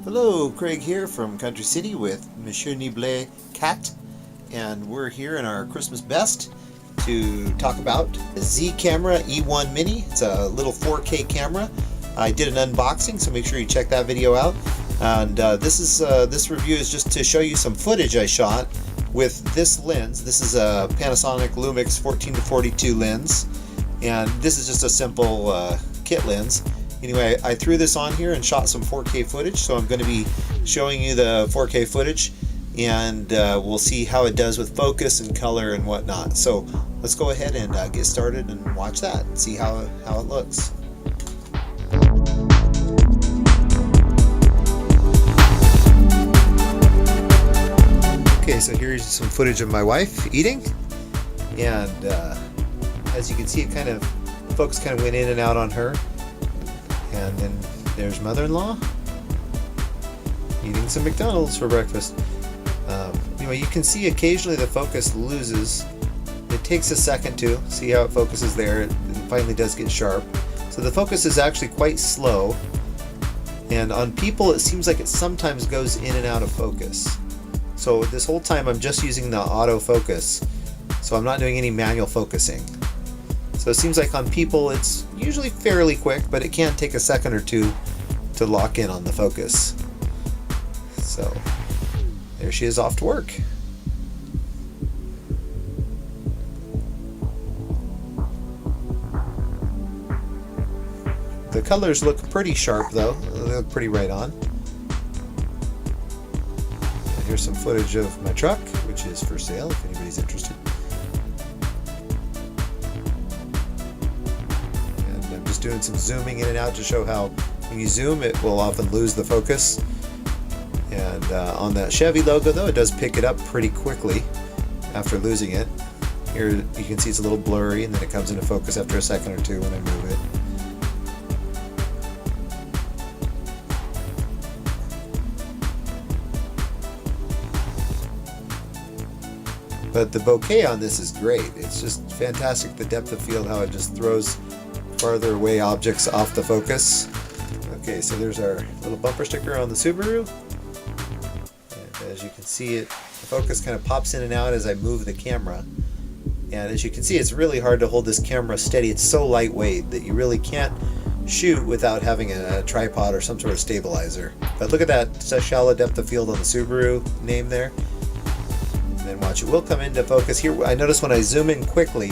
Hello, Craig here from Country City with Monsieur Niblet Cat, and we're here in our Christmas best to talk about the Z Camera E1 Mini. It's a little 4K camera. I did an unboxing, so make sure you check that video out. And this review is just to show you some footage I shot with this lens. This is a Panasonic Lumix 14-42 lens, and this is just a simple kit lens. Anyway, I threw this on here and shot some 4K footage, so I'm going to be showing you the 4K footage, and we'll see how it does with focus and color and whatnot. So let's go ahead and get started and watch that and see how it looks. Okay, so here's some footage of my wife eating, and as you can see, the focus kind of went in and out on her. And then there's mother-in-law eating some McDonald's for breakfast. Anyway, you can see occasionally the focus loses. It takes a second to see how it focuses there. It finally does get sharp. So the focus is actually quite slow. And on people, it seems like it sometimes goes in and out of focus. So this whole time I'm just using the autofocus. So I'm not doing any manual focusing. So it seems like on people it's usually fairly quick, but it can take a second or two to lock in on the focus. So there she is off to work. The colors look pretty sharp though, they look pretty right on. And here's some footage of my truck, which is for sale if anybody's interested. Doing some zooming in and out to show how when you zoom it will often lose the focus. And on that Chevy logo though, it does pick it up pretty quickly after losing it. Here you can see it's a little blurry and then it comes into focus after a second or two when I move it. But the bokeh on this is great. It's just fantastic, the depth of field, how it just throws farther away objects off the focus. Okay, so there's our little bumper sticker on the Subaru. And as you can see, the focus kind of pops in and out as I move the camera. And as you can see, it's really hard to hold this camera steady. It's so lightweight that you really can't shoot without having a tripod or some sort of stabilizer. But look at that shallow depth of field on the Subaru name there. And then watch, it will come into focus. Here, I notice when I zoom in quickly,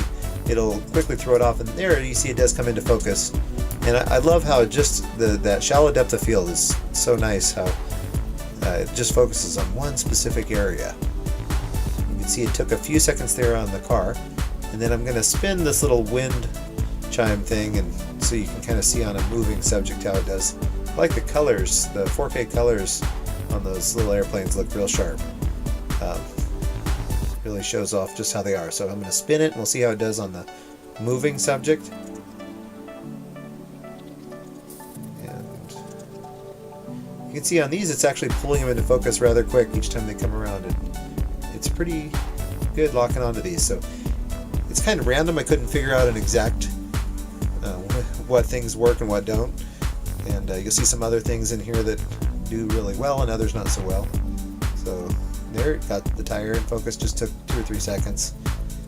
it'll quickly throw it off, and there you see it does come into focus. And I love how just that shallow depth of field is so nice, how it just focuses on one specific area. You can see it took a few seconds there on the car, and then I'm going to spin this little wind chime thing, and so you can kind of see on a moving subject how it does. I like the colors, the 4K colors on those little airplanes look real sharp. Really shows off just how they are. So I'm going to spin it and we'll see how it does on the moving subject. And you can see on these it's actually pulling them into focus rather quick each time they come around. And it's pretty good locking onto these. So it's kind of random. I couldn't figure out an exact what things work and what don't. And you'll see some other things in here that do really well and others not so well. So there, it got the tire in focus, just took 2 or 3 seconds.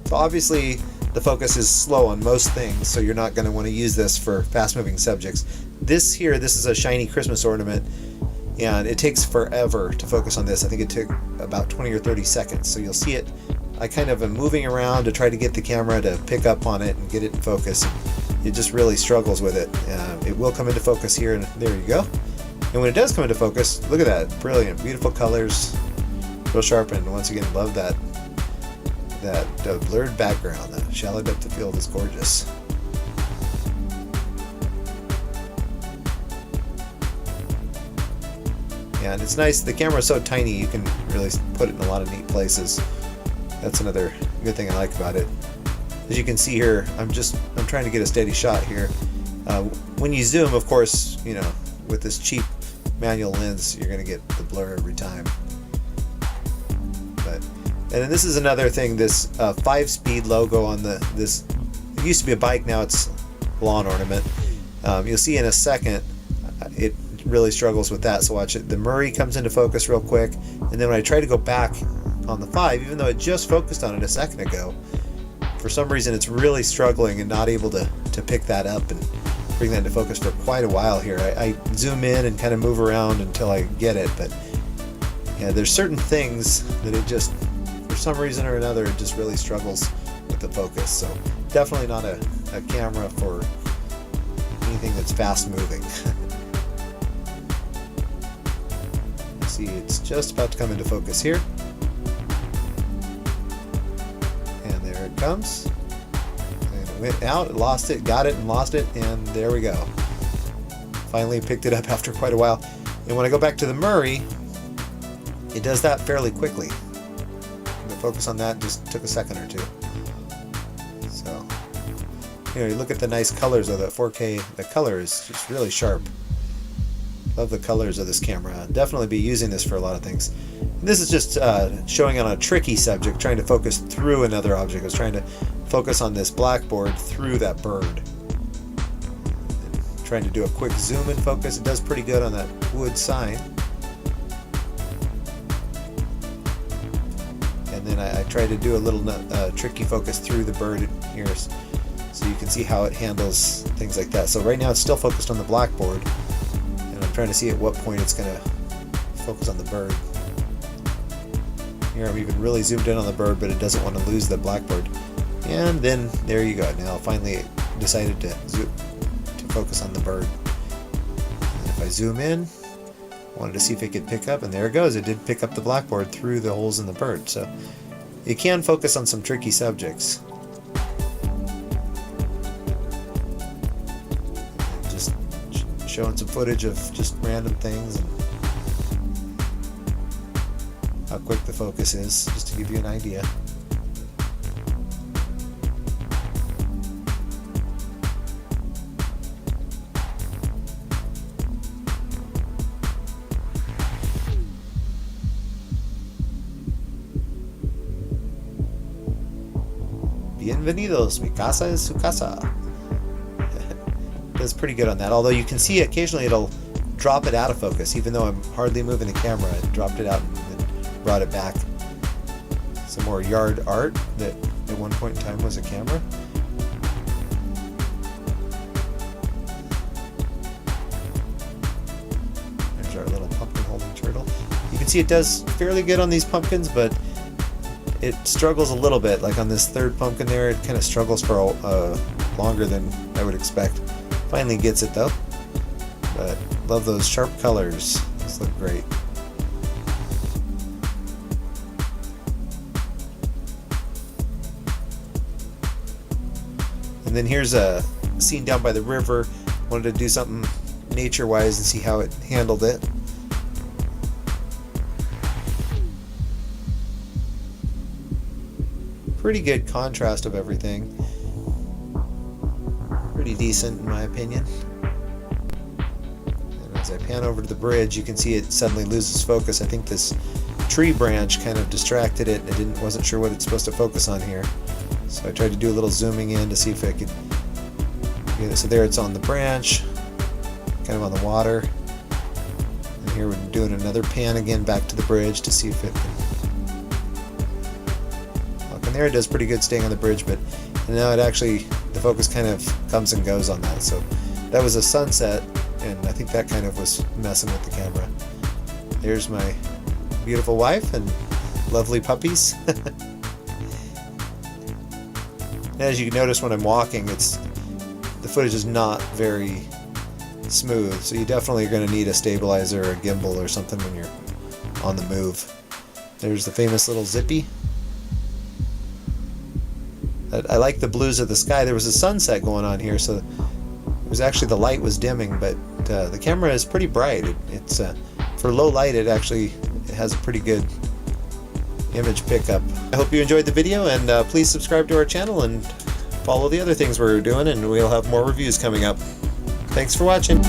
So obviously the focus is slow on most things, so you're not going to want to use this for fast moving subjects. This is a shiny Christmas ornament, and it takes forever to focus on this. I think it took about 20 or 30 seconds. So you'll see it, I kind of am moving around to try to get the camera to pick up on it and get it in focus. It just really struggles with it. It will come into focus here, and there you go. And when it does come into focus, look at that, brilliant, beautiful colors. Real sharp, and once again, love that blurred background. The shallow depth of field is gorgeous. And it's nice, the camera is so tiny you can really put it in a lot of neat places. That's another good thing I like about it. As you can see here, I'm trying to get a steady shot here. When you zoom, of course, you know, with this cheap manual lens, you're going to get the blur every time. And then this is another thing, this 5-speed logo on this. It used to be a bike, now it's a lawn ornament. You'll see in a second, it really struggles with that. So watch it. The Murray comes into focus real quick, and then when I try to go back on the 5, even though it just focused on it a second ago, for some reason it's really struggling and not able to pick that up and bring that into focus for quite a while here. I zoom in and kind of move around until I get it, but yeah, there's certain things that it just, for some reason or another, it just really struggles with the focus. So definitely not a camera for anything that's fast moving. See, it's just about to come into focus here. And there it comes. And it went out, lost it, got it and lost it, and there we go. Finally picked it up after quite a while. And when I go back to the Murray, it does that fairly quickly. The focus on that just took a second or two. So, you look at the nice colors of the 4K. The color is just really sharp. Love the colors of this camera. I'll definitely be using this for a lot of things. And this is just showing on a tricky subject, trying to focus through another object. I was trying to focus on this blackboard through that bird. And trying to do a quick zoom in focus. It does pretty good on that wood sign. And then I try to do a little tricky focus through the bird here, so you can see how it handles things like that. So right now it's still focused on the blackboard, and I'm trying to see at what point it's going to focus on the bird. Here I'm even really zoomed in on the bird, but it doesn't want to lose the blackboard. And then there you go. Now finally it decided to focus on the bird. And if I zoom in, wanted to see if it could pick up, and there it goes. It did pick up the blackboard through the holes in the bird. So it can focus on some tricky subjects. Just showing some footage of just random things and how quick the focus is, just to give you an idea. Bienvenidos, mi casa es su casa. Does pretty good on that, although you can see occasionally it'll drop it out of focus. Even though I'm hardly moving the camera, it dropped it out and then brought it back. Some more yard art that at one point in time was a camera. There's our little pumpkin holding turtle. You can see it does fairly good on these pumpkins, but it struggles a little bit. Like on this third pumpkin there, it kind of struggles for longer than I would expect. Finally gets it though. But love those sharp colors. These look great. And then here's a scene down by the river. Wanted to do something nature-wise and see how it handled it. Pretty good contrast of everything. Pretty decent in my opinion. And as I pan over to the bridge, you can see it suddenly loses focus. I think this tree branch kind of distracted it. It wasn't sure what it's supposed to focus on here. So I tried to do a little zooming in to see if I could get it. So there it's on the branch, kind of on the water. And here we're doing another pan again back to the bridge to see if it can. And there it does pretty good staying on the bridge, but now it actually, the focus kind of comes and goes on that. So that was a sunset, and I think that kind of was messing with the camera. There's my beautiful wife and lovely puppies. As you can notice when I'm walking, the footage is not very smooth, so you definitely are going to need a stabilizer or a gimbal or something when you're on the move. There's the famous little Zippy. I like the blues of the sky. There was a sunset going on here, so it was actually, the light was dimming, but the camera is pretty bright. It's for low light, it has a pretty good image pickup. I hope you enjoyed the video, and please subscribe to our channel and follow the other things we're doing, and we'll have more reviews coming up. Thanks for watching.